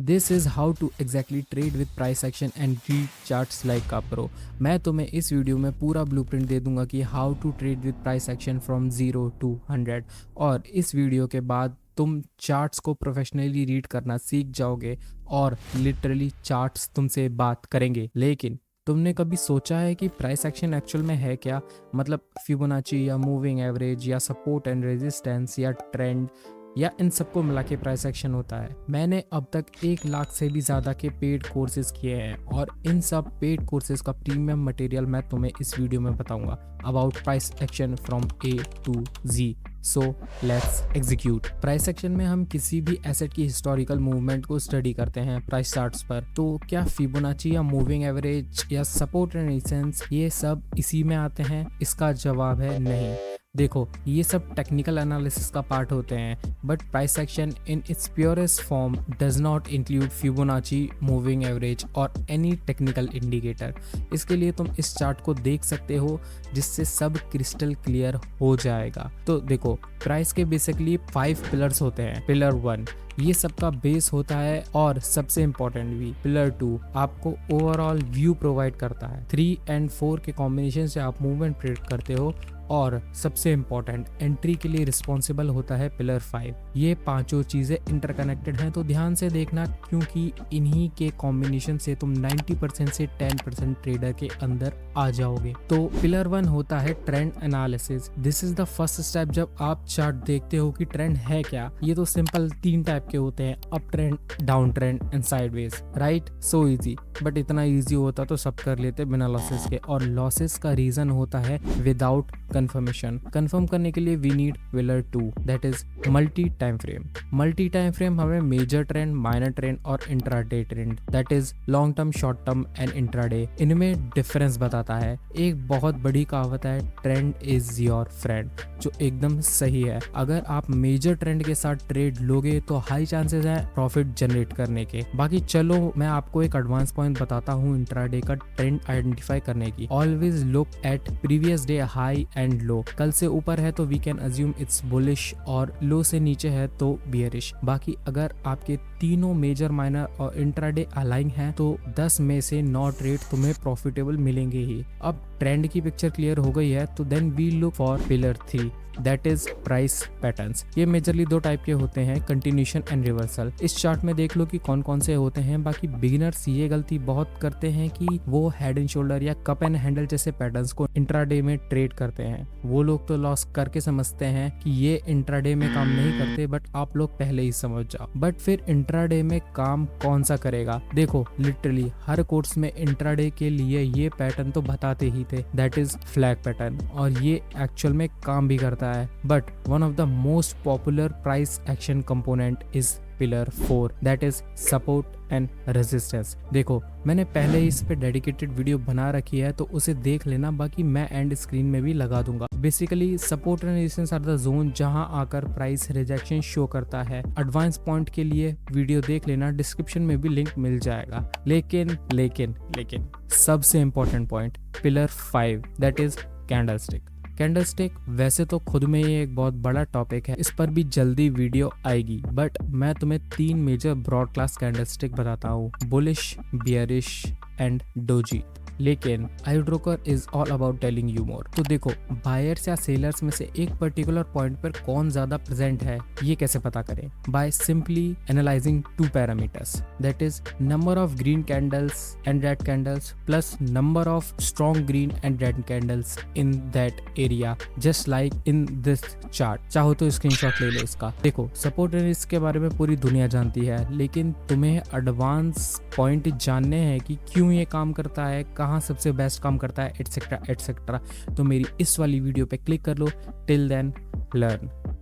This is how to exactly trade with price action and read charts like a pro. मैं तुम्हें इस video में पूरा blueprint दे दूंगा कि how to trade with price action from 0 to 100, और इस वीडियो के बाद तुम चार्ट्स को प्रोफेशनली रीड करना सीख जाओगे और लिटरली चार्ट्स तुमसे बात करेंगे। लेकिन तुमने कभी सोचा है कि प्राइस एक्शन एक्चुअल में है क्या? मतलब फिबोनाची या मूविंग एवरेज या सपोर्ट एंड रेजिस्टेंस या ट्रेंड या इन सबको मिला के प्राइस एक्शन होता है। मैंने अब तक 1 लाख से भी ज़्यादा के पेड कोर्सेज किए हैं और इन सब पेड कोर्सेज का प्रीमियम मटेरियल मैं तुम्हें इस वीडियो में बताऊंगा about price action from A to Z। So let's execute. Price action में हम किसी भी एसेट की हिस्टोरिकल मूवमेंट को स्टडी करते हैं प्राइस चार्ट्स पर। तो क्या फिबोनाची या मूविंग एवरेज या सपोर्ट एंड रेजिस्टेंस ये सब इसी में आते हैं? इसका जवाब है नहीं। देखो, ये सब टेक्निकल एनालिसिस का पार्ट होते हैं, but price action in its purest form does not include Fibonacci, moving average और एनी टेक्निकल इंडिकेटर। इसके लिए तुम इस चार्ट को देख सकते हो जिससे सब क्रिस्टल क्लियर हो जाएगा। तो देखो, प्राइस के बेसिकली 5 पिलर्स होते हैं। पिलर 1 ये सबका बेस होता है और सबसे इम्पोर्टेंट भी। पिलर 2 आपको ओवरऑल व्यू प्रोवाइड करता है। 3 and 4 के कॉम्बिनेशन से आप मूवमेंट प्रेडिक्ट करते हो और सबसे इम्पोर्टेंट एंट्री के लिए रिस्पॉन्सिबल होता है पिलर 5। ये पांचों चीजें इंटरकनेक्टेड हैं, तो ध्यान से देखना क्योंकि इन्हीं के कॉम्बिनेशन से तुम 90% से 10% ट्रेडर के अंदर आ जाओगे। तो पिलर 1 होता है trend analysis. This is the first step. जब आप चार्ट देखते हो कि ट्रेंड है क्या, ये तो सिंपल 3 टाइप के होते हैं, up trend, down trend and sideways, right? So easy. But इतना इजी होता तो सब कर लेते बिना लॉसेस के। और लॉसेस का रीजन होता है विदाउट कंफर्मेशन। कंफर्म करने के लिए we need pillar 2 that is multi time frame. Multi time frame हमें मेजर ट्रेंड, माइनर ट्रेंड और intraday trend that is long term, short term and intraday, इनमें डिफरेंस बताता है। एक बहुत बड़ी कहावत है, ट्रेंड इज योर फ्रेंड, जो एकदम सही है। अगर आप मेजर ट्रेंड के साथ ट्रेड लोगे तो हाई चांसेस है प्रॉफिट जनरेट करने के। बाकी चलो मैं आपको एक एडवांस पॉइंट बताता हूँ इंट्राडे का ट्रेंड आइडेंटिफाई करने की। Always look at previous day high and low. कल से ऊपर है तो we can assume it's bullish और लो से नीचे है तो बियरिश। बाकी अगर आपके तीनों मेजर, माइनर और इंट्राडे अलाइन हैं तो 10 में से 9 ट्रेड तुम्हें प्रॉफिटेबल मिलेंगे ही। अब ट्रेंड की पिक्चर क्लियर हो गई है तो then we look for pillar 3 that is price patterns. ये मेजरली 2 टाइप के होते हैं, कंटिन्यूशन एंड रिवर्सल। इस चार्ट में देख लो कि कौन कौन से होते हैं। बाकी बिगिनर्स ये गलती बहुत करते हैं कि वो हेड एंड शोल्डर या कप एंड हैंडल जैसे पैटर्न्स को इंट्राडे में ट्रेड करते हैं। वो लोग तो लॉस करके समझते हैं कि ये इंट्राडे में काम नहीं करते, बट आप लोग पहले ही समझ जाओ। बट फिर इंट्राडे में काम कौन सा करेगा? देखो, लिटरली हर कोर्स में इंट्राडे के लिए ये पैटर्न तो बताते ही थे, दैट इज फ्लैग पैटर्न, और ये एक्चुअल में काम भी करता है। But one of the most popular price action component is pillar 4 that is support and resistance. देखो, मैंने पहले ही इस पे डेडिकेटेड वीडियो बना रखी है तो उसे देख लेना, बाकी मैं एंड स्क्रीन में भी लगा दूंगा। Basically support and resistance R the zone जहां आकर प्राइस रिजेक्शन शो करता है। एडवांस पॉइंट के लिए वीडियो देख लेना, डिस्क्रिप्शन में भी लिंक मिल जाएगा। लेकिन सबसे important point pillar 5 that is candlestick. Candlestick वैसे तो खुद में ही एक बहुत बड़ा टॉपिक है, इस पर भी जल्दी वीडियो आएगी, बट मैं तुम्हें 3 मेजर ब्रॉड क्लास कैंडलस्टिक बताता हूँ, बुलिश, बियरिश एंड डोजी। लेकिन आइड्रोकर is all about telling you more. तो देखो, बायर्स या सेलर्स में से एक पर्टिकुलर पॉइंट पर कौन ज्यादा प्रेजेंट है ये कैसे पता करें? By simply analysing 2 parameters that is number of green candles and red candles plus number of strong green and red candles in that area, just like in this chart. चाहो तो स्क्रीनशॉट ले लो इसका। देखो, सपोर्ट एंड रिस्क के बारे में पूरी दुनिया जानती है, लेकिन तुम्हें एडवांस पॉइंट जानने हैं कि क्यों ये काम करता है, कहाँ सबसे बेस्ट काम करता है, एटसेट्रा एटसेट्रा। तो मेरी इस वाली वीडियो पे क्लिक कर लो। Till then learn.